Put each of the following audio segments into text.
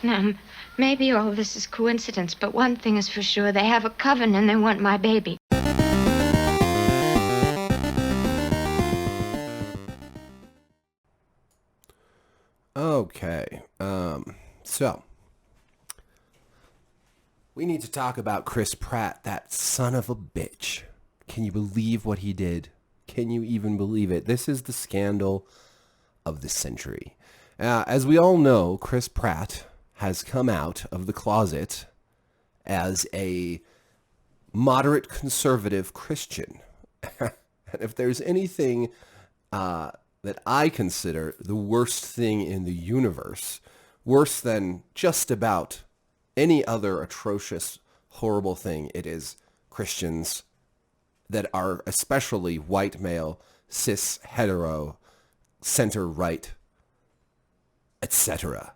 Now, maybe all this is coincidence, but one thing is for sure. They have a coven and they want my baby. Okay, so we need to talk about Chris Pratt, that son of a bitch. Can you believe what he did? Can you even believe it? This is the scandal of the century. As we all know, Chris Pratt has come out of the closet as a moderate conservative Christian. And if there's anything that I consider the worst thing in the universe, worse than just about any other atrocious, horrible thing, it is Christians that are especially white male, cis, hetero, center right, etc.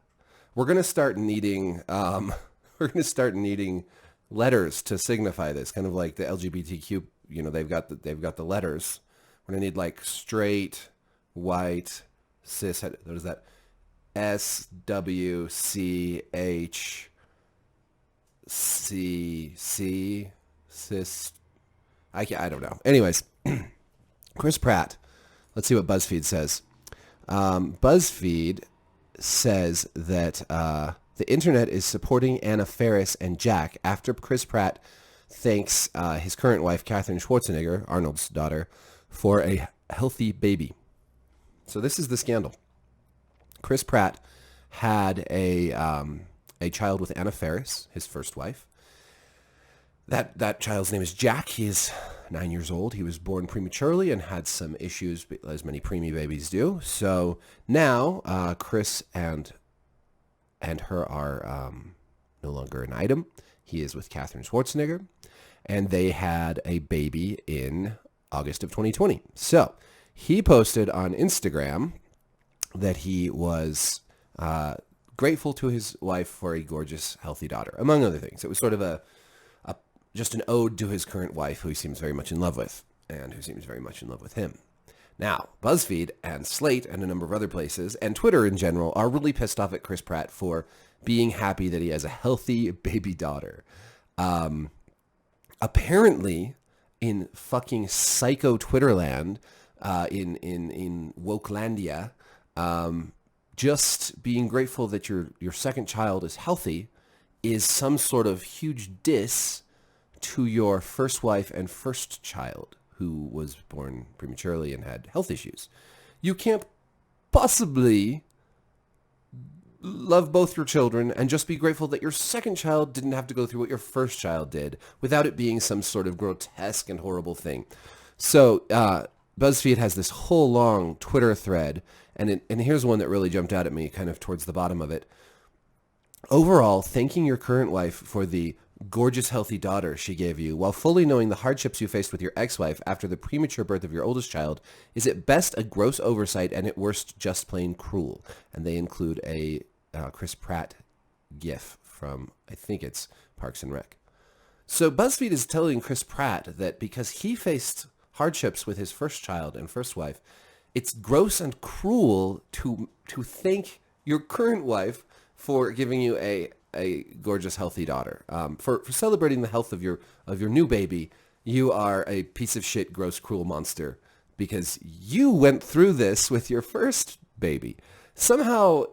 We're gonna start needing letters to signify this, kind of like the LGBTQ. You know, they've got the letters. We're gonna need like straight, white, cis. What is that? SWCH cis. I don't know. Anyways, Chris Pratt. Let's see what BuzzFeed says. BuzzFeed says that the internet is supporting Anna Faris and Jack after Chris Pratt thanks his current wife, Katherine Schwarzenegger, Arnold's daughter, for a healthy baby. So this is the scandal. Chris Pratt had a child with Anna Faris, his first wife. That child's name is Jack. He is 9 years old. He was born prematurely and had some issues, as many preemie babies do. So now Chris and her are no longer an item. He is with Katherine Schwarzenegger, and they had a baby in August of 2020. So he posted on Instagram that he was grateful to his wife for a gorgeous, healthy daughter, among other things. It was sort of just an ode to his current wife, who he seems very much in love with, and who seems very much in love with him. Now, BuzzFeed and Slate and a number of other places, and Twitter in general, are really pissed off at Chris Pratt for being happy that he has a healthy baby daughter. Apparently, in fucking psycho Twitterland, in Wokelandia, just being grateful that your second child is healthy is some sort of huge diss to your first wife and first child, who was born prematurely and had health issues. You can't possibly love both your children and just be grateful that your second child didn't have to go through what your first child did without it being some sort of grotesque and horrible thing. So BuzzFeed has this whole long Twitter thread, and here's one that really jumped out at me kind of towards the bottom of it. Overall, thanking your current wife for the gorgeous, healthy daughter she gave you, while fully knowing the hardships you faced with your ex-wife after the premature birth of your oldest child, is at best a gross oversight and at worst just plain cruel. And they include a Chris Pratt gif from, I think it's Parks and Rec. So BuzzFeed is telling Chris Pratt that because he faced hardships with his first child and first wife, it's gross and cruel to thank your current wife for giving you a gorgeous, healthy daughter. For celebrating the health of your new baby, you are a piece of shit, gross, cruel monster because you went through this with your first baby. Somehow,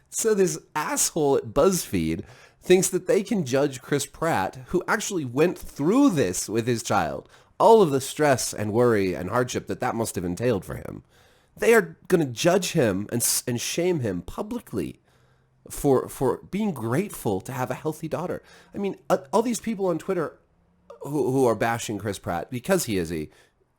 so this asshole at BuzzFeed thinks that they can judge Chris Pratt, who actually went through this with his child, all of the stress and worry and hardship that must have entailed for him. They are going to judge him and shame him publicly for being grateful to have a healthy daughter. I mean, all these people on Twitter who are bashing Chris Pratt because he is a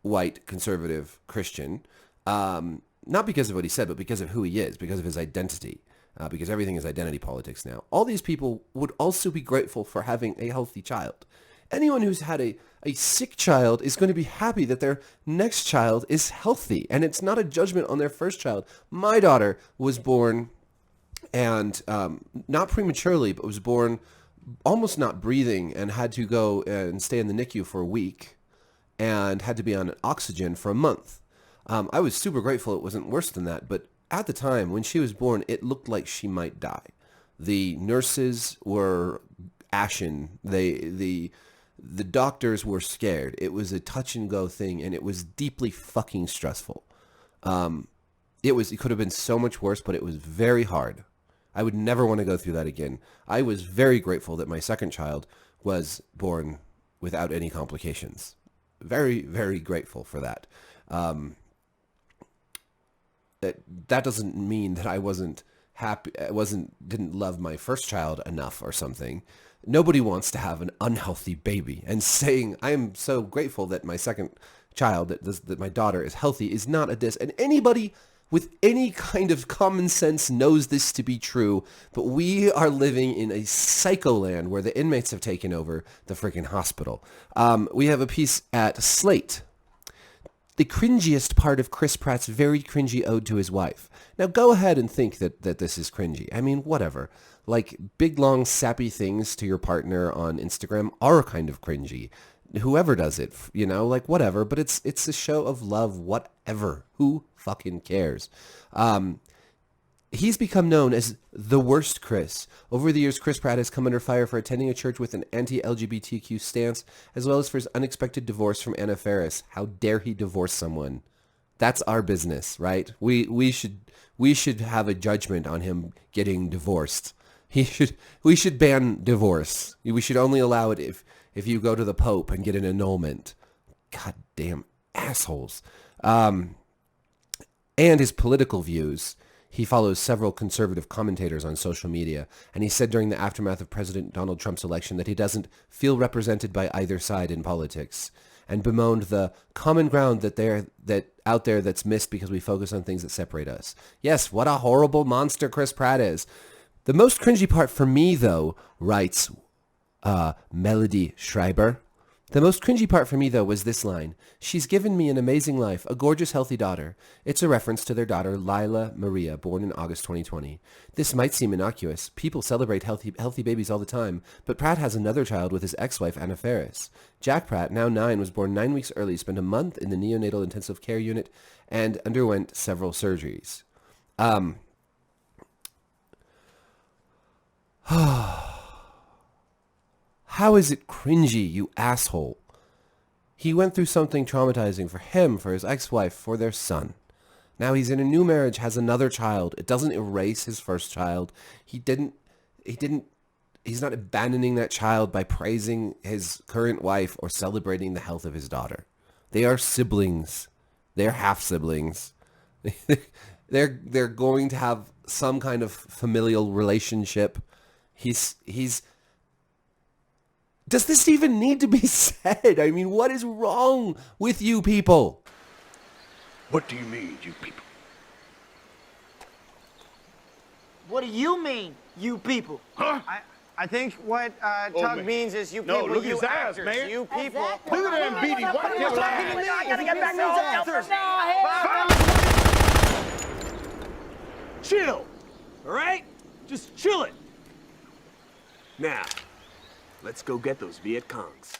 white conservative Christian, not because of what he said, but because of who he is, because of his identity, because everything is identity politics now. All these people would also be grateful for having a healthy child. Anyone who's had a sick child is going to be happy that their next child is healthy, and it's not a judgment on their first child. My daughter was born and not prematurely, but was born almost not breathing and had to go and stay in the NICU for a week and had to be on oxygen for a month. I was super grateful it wasn't worse than that, but at the time when she was born, it looked like she might die. The nurses were ashen. The doctors were scared. It was a touch and go thing, and it was deeply fucking stressful. It could have been so much worse, but it was very hard. I would never want to go through that again. I was very grateful that my second child was born without any complications. Very, very grateful for that. That doesn't mean that I wasn't happy. Didn't love my first child enough or something. Nobody wants to have an unhealthy baby. And saying I am so grateful that my second child, that my daughter is healthy, is not a diss. And anybody with any kind of common sense knows this to be true, but we are living in a psycho land where the inmates have taken over the freaking hospital. We have a piece at Slate. The cringiest part of Chris Pratt's very cringy ode to his wife. Now go ahead and think that this is cringy. I mean, whatever. Like big, long, sappy things to your partner on Instagram are kind of cringy. Whoever does it, like whatever, but it's a show of love, whatever. Who fucking cares? He's become known as the worst Chris. Over the years, Chris Pratt has come under fire for attending a church with an anti-LGBTQ stance, as well as for his unexpected divorce from Anna Faris. How dare he divorce someone? That's our business, right? We should have a judgment on him getting divorced. We should ban divorce. We should only allow it if you go to the Pope and get an annulment. Goddamn assholes. And his political views. He follows several conservative commentators on social media, and he said during the aftermath of President Donald Trump's election that he doesn't feel represented by either side in politics, and bemoaned the common ground that out there that's missed because we focus on things that separate us. Yes, what a horrible monster Chris Pratt is. The most cringy part for me, though, writes Melody Schreiber, the most cringy part for me, though, was this line. She's given me an amazing life, a gorgeous, healthy daughter. It's a reference to their daughter, Lila Maria, born in August 2020. This might seem innocuous. People celebrate healthy babies all the time, but Pratt has another child with his ex-wife, Anna Faris. Jack Pratt, now 9, was born 9 weeks early, spent a month in the neonatal intensive care unit, and underwent several surgeries. How is it cringy, you asshole? He went through something traumatizing for him, for his ex-wife, for their son. Now he's in a new marriage, has another child. It doesn't erase his first child. He's not abandoning that child by praising his current wife or celebrating the health of his daughter. They are siblings. They're half-siblings. They're going to have some kind of familial relationship. Does this even need to be said? I mean, what is wrong with you people? What do you mean, you people? What do you mean, you people? Huh? I think what Tug means is you No, people, look at you his eyes, actors, man. you people. Look at them beady white devil eyes. I gotta get back to the actors. Chill, all right? Just chill it. Now, let's go get those Viet Congs.